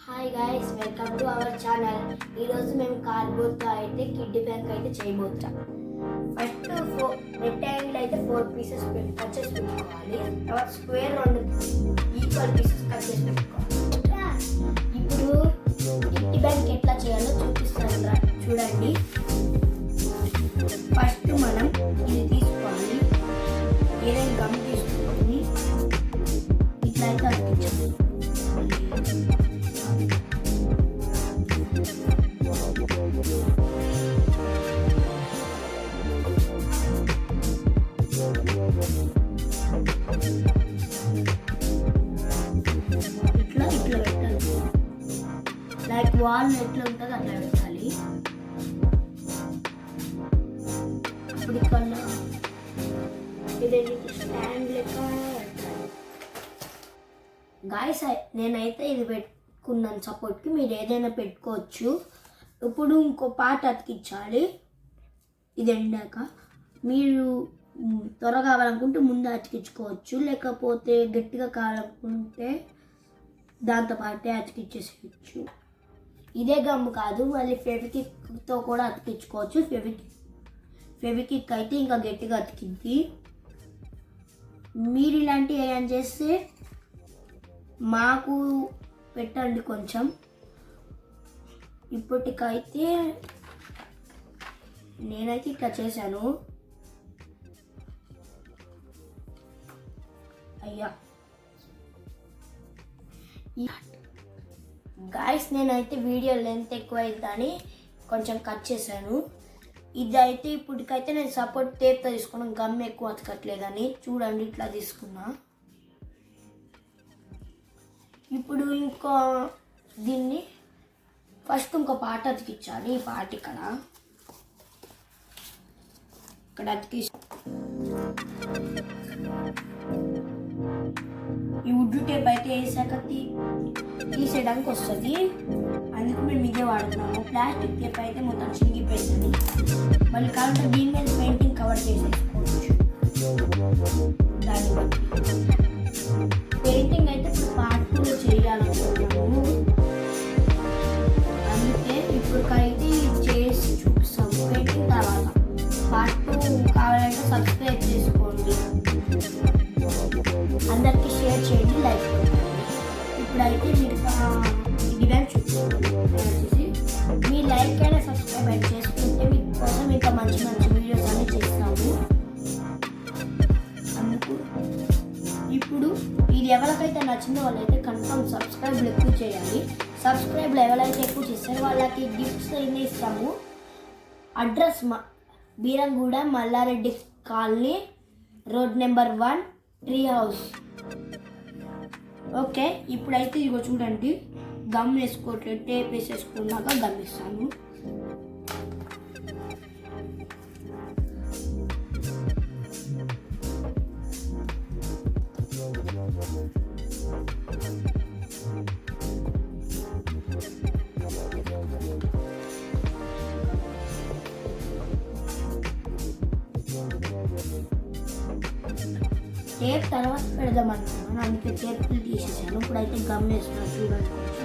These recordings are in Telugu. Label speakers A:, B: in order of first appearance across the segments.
A: Hi guys, welcome to our channel. ఈరోజు మేము కార్డ్బోర్డ్తో అయితే కిడ్డీ బ్యాంక్ అయితే చేయబోతాం. ఫస్ట్ రెక్టాంగిల్ అయితే 4 పీసెస్ కట్ చేసి పెట్టుకోవాలి. తర్వాత స్క్వేర్ 2 ఈక్వల్ పీసెస్ కట్ చేసి పెట్టుకోవాలి. ఇప్పుడు కిడ్డీ బ్యాంక్ ఎట్లా చేయాలో చూపిస్తాను, చూడండి. ఫస్ట్ మనం ఇది తీసుకోవాలి, ఏదైనా గమ్ తీసుకొని ఇట్లా అయితే అతికించాలి. ఇట్లా పెట్టాలి, లైక్ వాల్ ఎట్లా ఉంటుందో అట్లా పెట్టాలి. ఇప్పుడు ఇక్కడ ఇదేంటి స్టాండ్ లెక్క పెట్టాలి. గాయస్, నేనైతే ఇది పెట్టుకున్నాను సపోర్ట్కి, మీరు ఏదైనా పెట్టుకోవచ్చు. ఇప్పుడు ఇంకో పార్ట్ అతికించాలి. ఇది ఎండాక మీరు త్వరగా కావాలనుకుంటే ముందు అతికించుకోవచ్చు, లేకపోతే గట్టిగా కావాలనుకుంటే దాంతో పాటే అతికించేసేయచ్చు. ఇదే గమ్ కాదు, మళ్ళీ ఫెవికిక్తో కూడా అతికించుకోవచ్చు. ఫెవికిక్ అయితే ఇంకా గట్టిగా అతికింది. మీరు ఇలాంటివి ఏమైనా చేస్తే మాకు పెట్టండి కొంచెం. ఇప్పటికైతే నేనైతే ఇట్లా చేశాను. అయ్యా గాయస్, నేనైతే వీడియో లెంత్ ఎక్కువ అవుతుందని కొంచెం కట్ చేశాను. ఇదైతే ఇప్పటికైతే నేను సపోర్ట్ టేప్తో తీసుకున్నాను, గమ్ ఎక్కువ అతకట్లేదని. చూడండి, ఇట్లా తీసుకున్నా. ఇప్పుడు ఇంకో దీన్ని ఫస్ట్ ఇంకో పాట అతికించాలి. ఈ పాట ఇక్కడ అతికి ఈ వుడ్ టేప్ అయితే వేసాక తీసేయడానికి వస్తుంది, అందుకు మేము ఇదే వాడుతున్నాము. ప్లాస్టిక్ టేప్ అయితే మొత్తం చిరిగిపోతుంది. మళ్ళీ కావాలంటే దీని మీద పెయింటింగ్ కవర్ చేసేసుకోవచ్చు. దాన్ని బట్టి పెయింటింగ్ అయితే ఇప్పుడు పార్ట్ 2లో చేయాలనుకుంటున్నాము, అందుకే ఇప్పటికైతే చేసి చూపిస్తాము. పెయింటింగ్ తర్వాత పార్ట్ 2 కావాలంటే సబ్స్క్రైబ్ చేసుకోండి, అందరికీ షేర్ చేయండి, లైక్ చేయండి. ఇప్పుడైతే మీరు డిజైన్ చూపించేసి మీ లైక్ అయినా సబ్స్క్రైబ్ అయితే చేసుకుంటే మీకోసం ఇంకా మంచి మంచి వీడియోస్ అన్నీ చేస్తాము. అందుకు ఇప్పుడు ఇది ఎవరికైతే నచ్చిందో వాళ్ళైతే కన్ఫర్మ్ సబ్స్క్రైబ్లు ఎక్కువ చేయాలి. సబ్స్క్రైబ్లు ఎవరైతే ఎక్కువ చేస్తారో వాళ్ళకి గిఫ్ట్స్ అన్నీ ఇస్తాము. Address Beeramguda Mallareddy colony, road number 1, tree house. Okay, ఇప్పుడైతే ఇదిగో చూడండి, గమ్ వేసుకోవట్లేదు, టేప్ వేసేసుకున్నాక గమ్ ఇస్తాను. టేప్ తర్వాత పెడదాం అనుకున్నాను, అందుకే టేప్లు తీసేసాను. ఇప్పుడైతే గమ్ వేస్తున్నాను, చూడండి కొంచెం.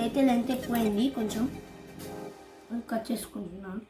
A: అయితే లెంత్ ఎక్కువైంది, కొంచెం కట్ చేసుకుంటున్నాను.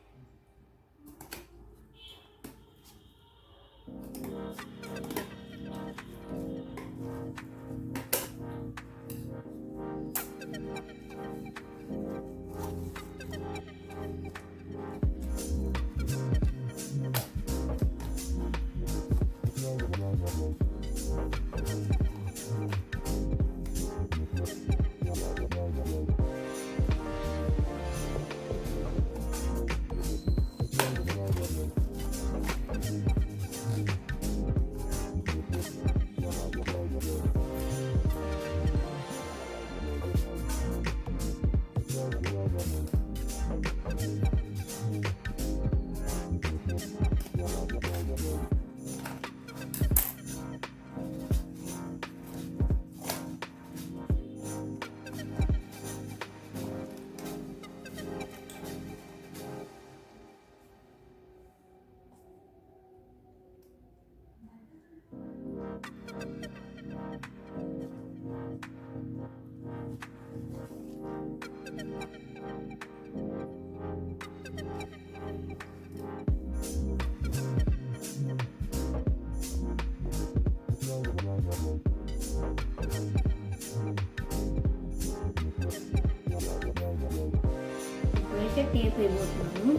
A: ఇప్పుడైతే టేప్ వేయబోతున్నాను.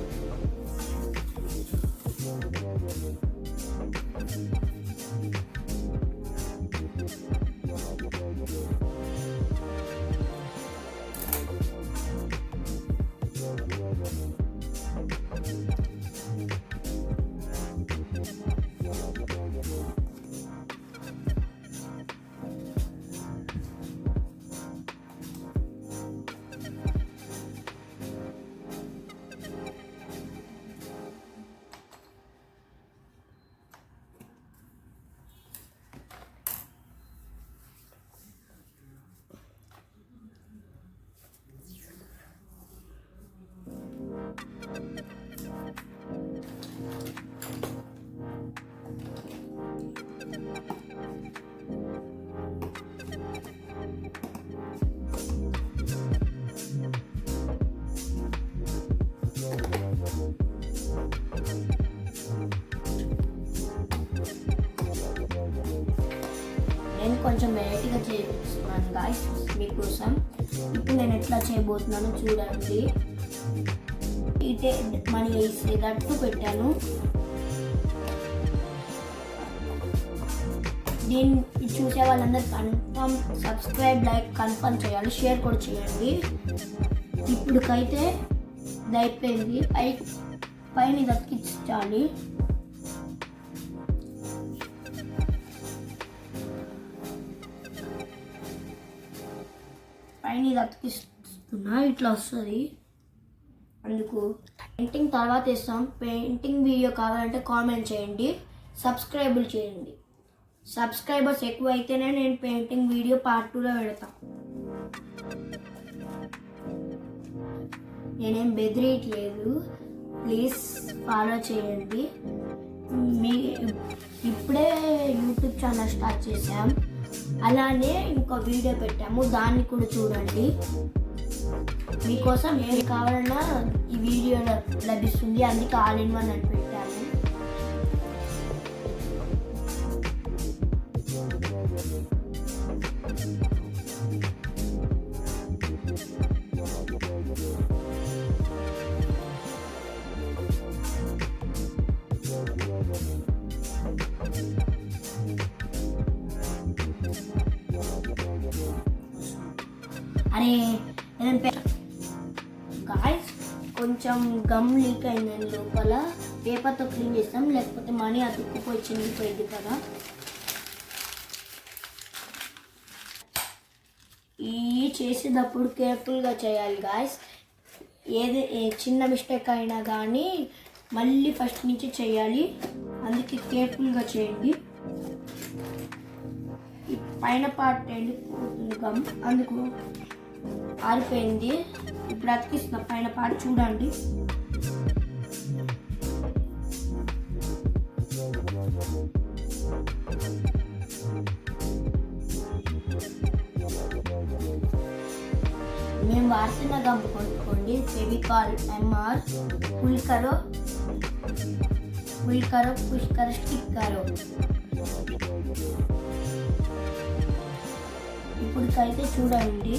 A: నేను కొంచెం వెరైటీగా చేస్తున్నాను గాయ్స్ మీకోసం. ఇప్పుడు నేను ఎట్లా చేయబోతున్నాను చూడండి. ఇటే మనీ వేసేటట్టు పెట్టాను. దీన్ని చూసే వాళ్ళందరూ కన్ఫర్మ్ సబ్స్క్రైబ్, లైక్ కన్ఫర్మ్ చేయాలి, షేర్ కూడా చేయండి. ఇప్పుడుకైతే ఇది అయిపోయింది. పైన ఇది అతికించాలి. పైన ఇది అతికిస్తున్నా, ఇట్లా వస్తుంది. అందుకు పెయింటింగ్ తర్వాత ఇస్తాం. పెయింటింగ్ వీడియో కావాలంటే కామెంట్ చేయండి, సబ్స్క్రైబులు చేయండి. సబ్స్క్రైబర్స్ ఎక్కువ అయితేనే నేను పెయింటింగ్ వీడియో పార్ట్ 2లో పెడతాను. నేనేం బెదిరియట్లేదు, ప్లీజ్ ఫాలో చేయండి. ఇప్పుడే యూట్యూబ్ ఛానల్ స్టార్ట్ చేసాం, అలానే ఇంకో వీడియో పెట్టాము, దాన్ని కూడా చూడండి. మీకోసం ఏం కావాలన్నా ఈ వీడియోలో లభిస్తుంది, అందుకే ఆల్ ఇన్ వన్ అని పెట్టాము. అరే గాయ్స్, కొంచెం గమ్ లీక్ అయిందని లోపల పేపర్తో క్లీన్ చేస్తాం, లేకపోతే మనీ అతుక్కుపోయి చినిగిపోయింది కదా. ఈ చేసేటప్పుడు కేర్ఫుల్గా చేయాలి గాయ్స్. ఏది చిన్న మిస్టేక్ అయినా కానీ మళ్ళీ ఫస్ట్ నుంచి చేయాలి, అందుకే కేర్ఫుల్గా చేయండి. ఈ పైన పార్ట్ ఎండిపోతుంది గమ్, అందుకు ఆరిపోయింది. ఇప్పుడు అతికిస్తున్న పైన పార్ట్ చూడండి. మేము వాడుతున్న గమ్ కొనుక్కోండి. ఫెవికాల్ ఎంఆర్ ఫుల్ కరో స్టిక్ కరో. ఇప్పుడుకైతే చూడండి,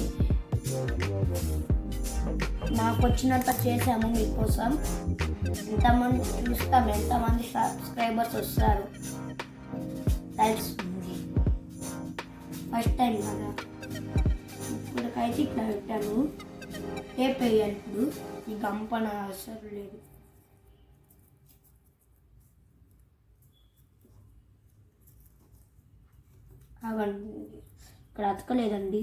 A: మాకు వచ్చినంత చేసాము మీకోసం. ఎంతమంది చూస్తాం, ఎంతమంది సబ్స్క్రైబర్స్ వస్తారు తెలుస్తుంది. ఫస్ట్ టైం కదా. ఇప్పుడుకైతే ఇట్లా పెట్టాను. టేప్ వేయాలి. ఇప్పుడు ఈ గంపన అవసరం లేదు. అవండి, ఇక్కడ అతకలేదండి.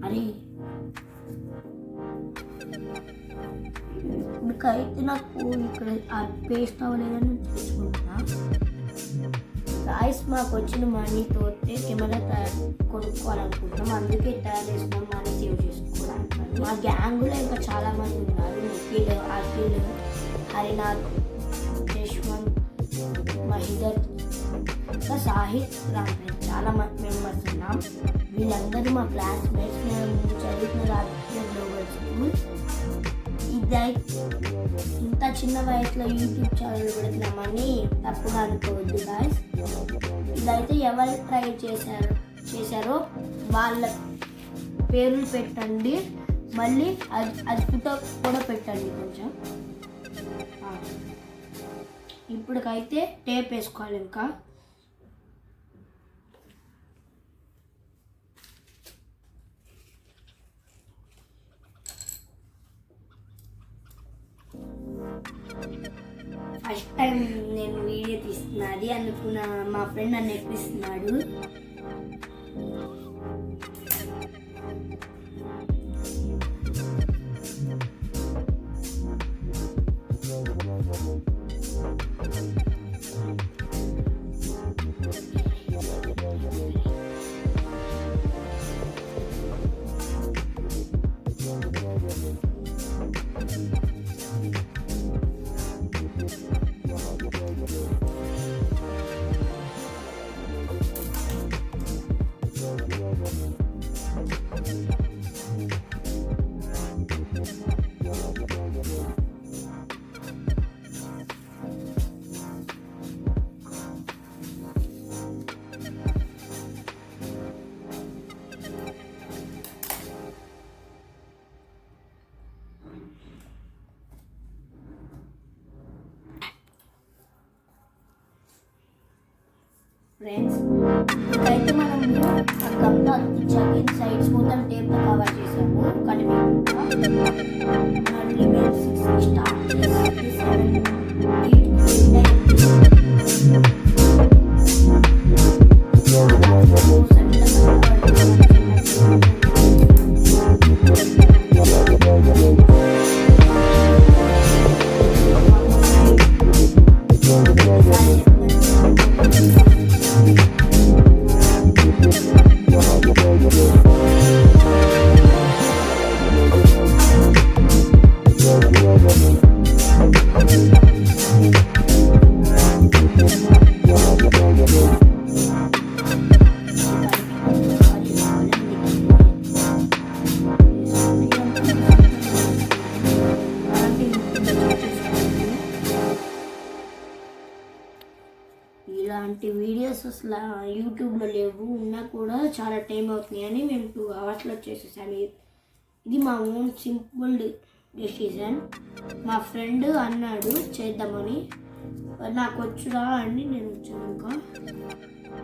A: అరే ఇప్పుడుకైతే నాకు ఇక్కడ ఆ పేస్ట్ అవ్వలేదని తెచ్చుకుంటున్నా. గాయ్స్, మాకు వచ్చిన మనీతో కెమెరా కొనుక్కోవాలనుకుంటున్నాం, అందుకే తయారు చేస్తున్నాం, మనీ సేవ్ చేసుకోవడానికి. మా గ్యాంగులో ఇంకా చాలా మంది ఉన్నారు. నిఖిల్, అఖిల్, హరినాథ్, యశ్వంత్, మహిదర్, ఇంకా సాహిత్, రాంప్రజ్, చాలా మెంబర్స్ ఉన్నాం. వీళ్ళందరూ మా క్లాస్మేట్స్. మేము చదువుతున్న రాజకీయ గ్లోబల్ స్కూల్. ఈ ఇంత చిన్న వయసులో యూట్యూబ్ ఛానల్ పెడుతున్నామని తప్పుగా అనుకోవద్దు గాయస్. ఇదైతే ఎవరు ట్రై చేశారో వాళ్ళ పేర్లు పెట్టండి, మళ్ళీ అది ఫోటో కూడా పెట్టండి కొంచెం. ఇప్పటికైతే టేప్ వేసుకోవాలి. ఇంకా ఫస్ట్ టైం నేను వీడియో తీస్తున్నది, అందుకు మా ఫ్రెండ్ నన్ను ఎక్కిస్తున్నాడు. ఫ్రెండ్స్, ఇదైతే మనం ఆ గమ్తో అతికించాలి. సైడ్స్ మొత్తం టేప్తో కవర్ చేసాము కనిపించకుండా. మళ్ళీ మేము 6 స్టార్ట్ చేసి 7, ఇలాంటి వీడియోస్ అసలు యూట్యూబ్లో లేవు, ఉన్నా కూడా చాలా టైం అవుతుంది అని మేము 2 అవర్స్లో చేసేసాను. ఇది మా ఓన్ సింపుల్ డెసిజన్. మా ఫ్రెండ్ అన్నాడు చేద్దామని, నాకు వచ్చురా అండి, నేను వచ్చాను. ఇంకా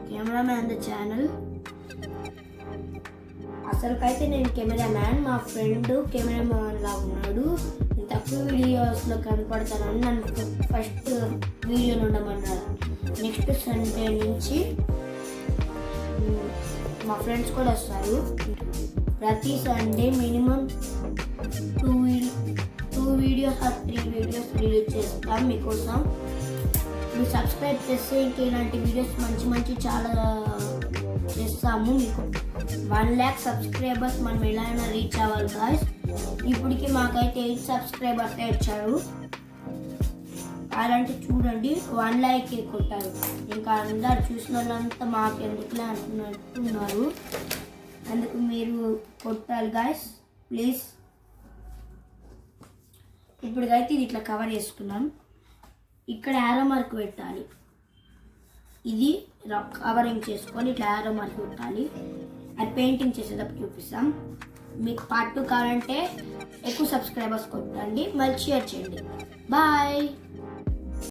A: కెమెరామ్యాన్ ద ఛానల్. అసలుకైతే నేను కెమెరామ్యాన్, మా ఫ్రెండ్ కెమెరామ్యాన్ లా ఉన్నాడు. నేను తక్కువ వీడియోస్లో కనపడతానని నన్ను ఫస్ట్ వీడియోలో ఉండమన్నారు. నెక్స్ట్ సండే నుంచి మా ఫ్రెండ్స్ కూడా వస్తారు. ప్రతి Sunday minimum 2 videos or 3 videos release చేస్తాం మీకోసం. మీరు సబ్స్క్రైబ్ చేస్తే ఇంకా ఇలాంటి వీడియోస్ మంచి చాలా చేస్తాము. మీకు 1 lakh సబ్స్క్రైబర్స్ మనం ఎలా అయినా రీచ్ అవ్వాలి గాయ్స్. ఇప్పటికి మాకైతే 8 సబ్స్క్రైబర్స్ వచ్చారు. అలాంటి చూడండి 1 lakh కొట్టారు. ఇంకా అందరు చూసిన వాళ్ళంతా మాకు ఎందుకులే అంటున్నారు. అందుకు మీరు కొట్టాలి గాయ్స్ ప్లీజ్. ఇప్పటికైతే ఇది ఇట్లా కవర్ చేసుకున్నాం. ఇక్కడ యారో మార్క్ పెట్టాలి. ఇది కవరింగ్ చేసుకొని ఇట్లా యారో మార్క్ పెట్టాలి. అది పెయింటింగ్ చేసేటప్పుడు చూపిస్తాం. మీకు పార్ట్ 2 కావాలంటే ఎక్కువ సబ్స్క్రైబర్స్ కొట్టండి, మళ్ళీ షేర్ చేయండి. బాయ్.